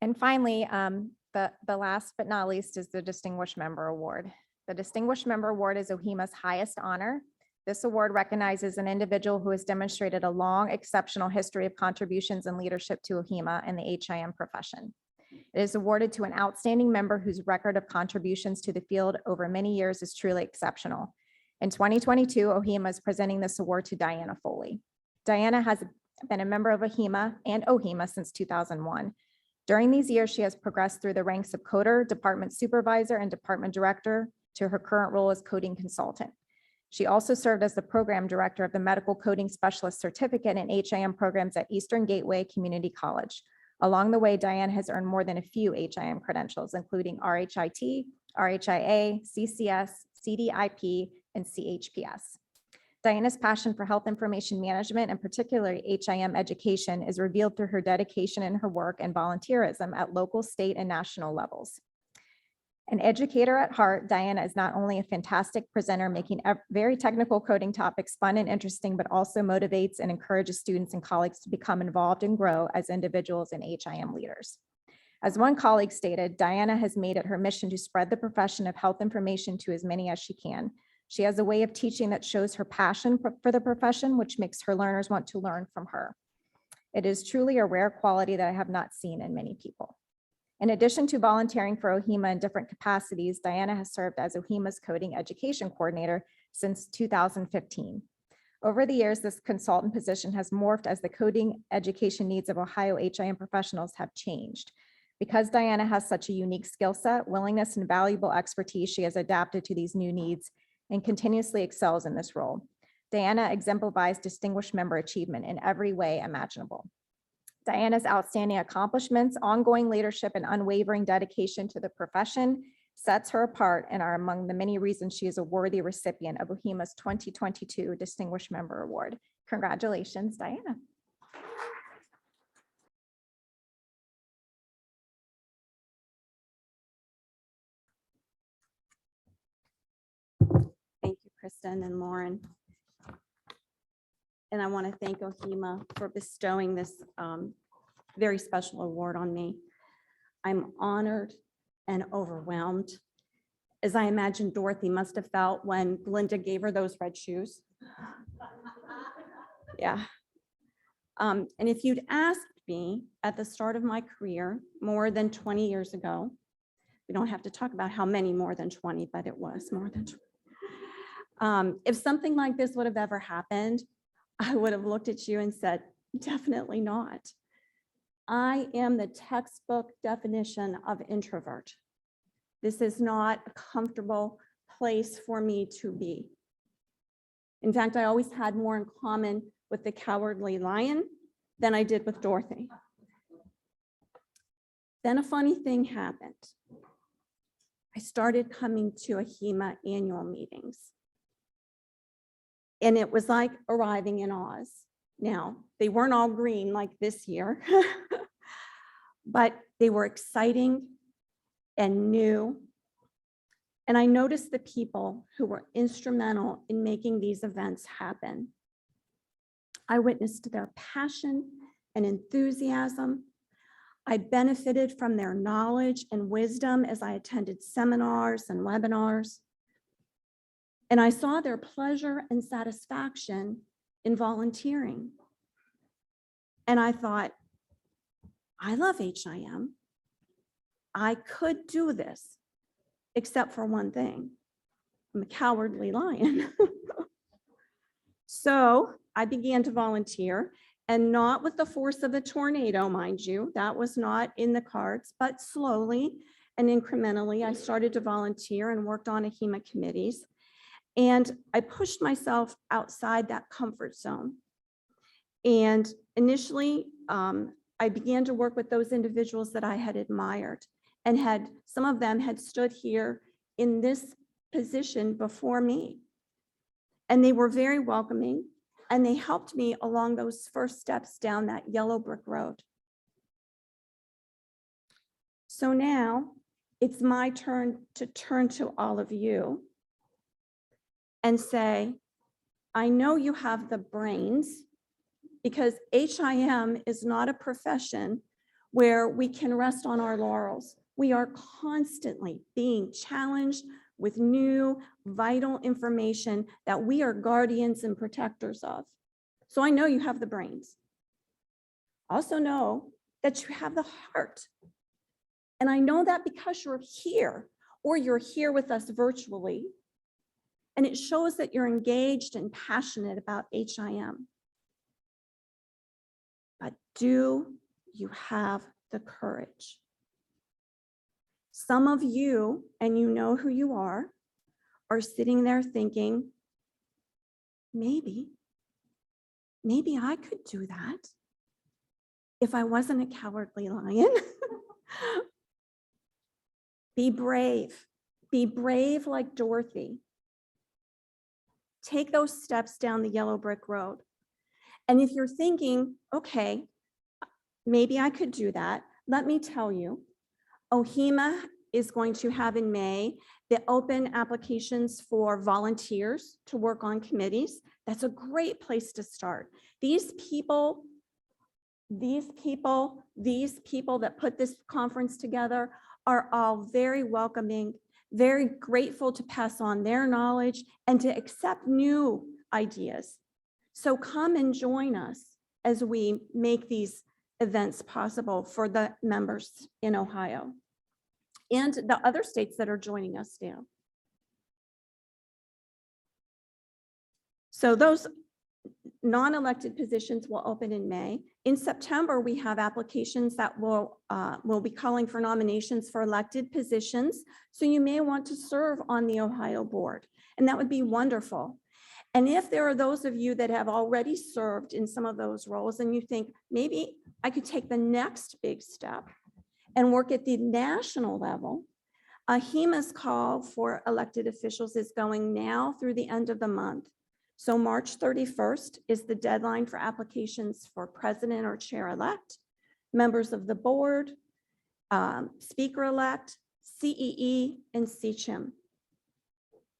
And finally, the last but not least is the Distinguished Member Award. The Distinguished Member Award is OHIMA's highest honor. This award recognizes an individual who has demonstrated a long, exceptional history of contributions and leadership to OHIMA and the HIM profession. It is awarded to an outstanding member whose record of contributions to the field over many years is truly exceptional. In 2022, OHIMA is presenting this award to Dianna Foley. Dianna has been a member of OHIMA and OHIMA since 2001. During these years, she has progressed through the ranks of coder, department supervisor, and department director to her current role as coding consultant. She also served as the program director of the Medical Coding Specialist Certificate and HIM programs at Eastern Gateway Community College. Along the way, Dianna has earned more than a few HIM credentials, including RHIT, RHIA, CCS, CDIP, and CHPS. Dianna's passion for health information management and particularly HIM education is revealed through her dedication in her work and volunteerism at local, state, and national levels. An educator at heart, Dianna is not only a fantastic presenter, making very technical coding topics fun and interesting, but also motivates and encourages students and colleagues to become involved and grow as individuals and HIM leaders. As one colleague stated, Dianna has made it her mission to spread the profession of health information to as many as she can. She has a way of teaching that shows her passion for the profession, which makes her learners want to learn from her. It is truly a rare quality that I have not seen in many people. In addition to volunteering for OHIMA in different capacities, Dianna has served as OHIMA's coding education coordinator since 2015. Over the years, this consultant position has morphed as the coding education needs of Ohio HIM professionals have changed. Because Dianna has such a unique skill set, willingness, and valuable expertise, she has adapted to these new needs and continuously excels in this role. Dianna exemplifies distinguished member achievement in every way imaginable. Dianna's outstanding accomplishments, ongoing leadership, and unwavering dedication to the profession sets her apart and are among the many reasons she is a worthy recipient of OHIMA's 2022 Distinguished Member Award. Congratulations, Dianna. Thank you, Kristen and Lauren. And I want to thank OHIMA for bestowing this very special award on me. I'm honored and overwhelmed, as I imagine Dorothy must have felt when Glinda gave her those red shoes. Yeah. And if you'd asked me at the start of my career more than 20 years ago, we don't have to talk about how many more than 20, but it was more than 20. If something like this would have ever happened, I would have looked at you and said, definitely not. I am the textbook definition of introvert. This is not a comfortable place for me to be. In fact, I always had more in common with the Cowardly Lion than I did with Dorothy. Then a funny thing happened. I started coming to OHIMA annual meetings. And it was like arriving in Oz. Now, they weren't all green like this year, but they were exciting and new. And I noticed the people who were instrumental in making these events happen. I witnessed their passion and enthusiasm. I benefited from their knowledge and wisdom as I attended seminars and webinars. And I saw their pleasure and satisfaction in volunteering. And I thought, I love HIM. I could do this, except for one thing. I'm a cowardly lion. So I began to volunteer, and not with the force of a tornado, mind you. That was not in the cards, but slowly and incrementally, I started to volunteer and worked on OHIMA committees. And I pushed myself outside that comfort zone. And initially, I began to work with those individuals that I had admired, and some of them had stood here in this position before me. And they were very welcoming, and they helped me along those first steps down that yellow brick road. So now it's my turn to all of you and say, I know you have the brains, because HIM is not a profession where we can rest on our laurels. We are constantly being challenged with new vital information that we are guardians and protectors of. So I know you have the brains. Also know that you have the heart. And I know that because you're here, or you're here with us virtually, and it shows that you're engaged and passionate about HIM. But do you have the courage? Some of you, and you know who you are sitting there thinking, maybe I could do that if I wasn't a cowardly lion. Be brave. Be brave like Dorothy. Take those steps down the yellow brick road. And if you're thinking, okay, maybe I could do that, let me tell you, OHIMA is going to have in May the open applications for volunteers to work on committees. That's a great place to start. These people that put this conference together are all very welcoming, very grateful to pass on their knowledge and to accept new ideas. So come and join us as we make these events possible for the members in Ohio and the other states that are joining us now. So those non-elected positions will open in May. In September, we have applications that will be calling for nominations for elected positions. So you may want to serve on the Ohio board, and that would be wonderful. And if there are those of you that have already served in some of those roles and you think, maybe I could take the next big step and work at the national level, OHIMA's call for elected officials is going now through the end of the month. So March 31st is the deadline for applications for president or chair-elect, members of the board, speaker-elect, CEE, and CHIM.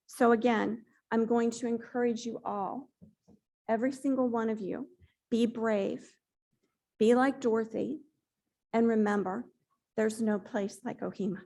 So again, I'm going to encourage you all, every single one of you, be brave, be like Dorothy, and remember, there's no place like OHIMA.